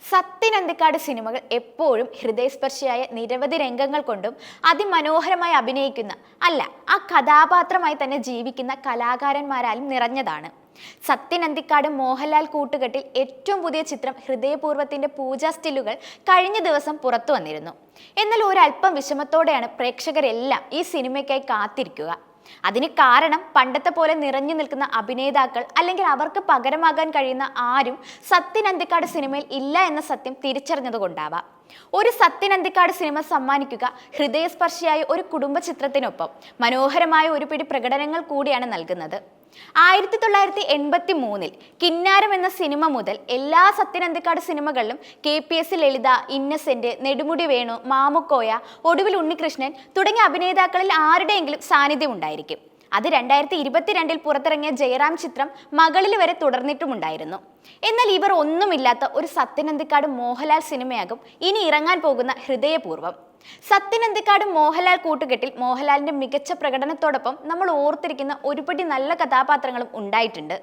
സത്യൻ അന്തിക്കാട് സിനിമകൾ എപ്പോഴും ഹൃദയസ്പർശിയായ നിരവധി രംഗങ്ങൾ കൊണ്ടും അതിമനോഹരമായി അഭിനയിക്കുന്ന ആ കഥാപാത്രമായി തന്നെ ജീവിക്കുന്ന കലാകാരന്മാരാലും നിറഞ്ഞതാണ്. സത്യൻ അന്തിക്കാട് മോഹൻലാൽ കൂട്ടുകെട്ടിൽ ഏറ്റവും പുതിയ ചിത്രം ഹൃദയപൂർവ്വത്തിന്റെ പൂജാ സ്റ്റില്ലുകൾ കഴിഞ്ഞ ദിവസം പുറത്തു വന്നിരുന്നു. എന്നാൽ ഒരല്പം വിഷമത്തോടെയാണ് പ്രേക്ഷകരെല്ലാം ഈ സിനിമയ്ക്കായി കാത്തിരിക്കുക. അതിന് കാരണം പണ്ടത്തെ പോലെ നിറഞ്ഞു നിൽക്കുന്ന അഭിനേതാക്കൾ അല്ലെങ്കിൽ അവർക്ക് പകരമാകാൻ കഴിയുന്ന ആരും സത്യൻ അന്തിക്കാട് സിനിമയിൽ ഇല്ല എന്ന സത്യം തിരിച്ചറിഞ്ഞതുകൊണ്ടാവാം. ഒരു സത്യൻ അന്തിക്കാട് സിനിമ സമ്മാനിക്കുക ഹൃദയസ്പർശിയായ ഒരു കുടുംബ ചിത്രത്തിനൊപ്പം മനോഹരമായ ഒരു പിടി പ്രകടനങ്ങൾ കൂടിയാണ് നൽകുന്നത്. 1983 കിന്നാരം എന്ന സിനിമ മുതൽ എല്ലാ സത്യൻ അന്തിക്കാട് സിനിമകളിലും KPS ലളിത, ഇന്നസെന്റ്, നെടുമുടി വേണു, മാമുക്കോയ, ഒടുവിൽ ഉണ്ണികൃഷ്ണൻ തുടങ്ങിയ അഭിനേതാക്കളിൽ ആരുടെയെങ്കിലും സാന്നിധ്യം ഉണ്ടായിരിക്കും. അത് 2022 പുറത്തിറങ്ങിയ ജയറാം ചിത്രം മകളിൽ വരെ തുടർന്നിട്ടുമുണ്ടായിരുന്നു. എന്നാൽ ഇവർ ഒന്നുമില്ലാത്ത ഒരു സത്യൻ അന്തിക്കാട് മോഹൻലാൽ സിനിമയാകും ഇനി ഇറങ്ങാൻ പോകുന്ന ഹൃദയപൂർവ്വം. സത്യൻ അന്തിക്കാട് മോഹൻലാൽ കൂട്ടുകെട്ടിൽ മോഹൻലാലിന്റെ മികച്ച പ്രകടനത്തോടൊപ്പം നമ്മൾ ഓർത്തിരിക്കുന്ന ഒരുപടി നല്ല കഥാപാത്രങ്ങളും ഉണ്ടായിട്ടുണ്ട്.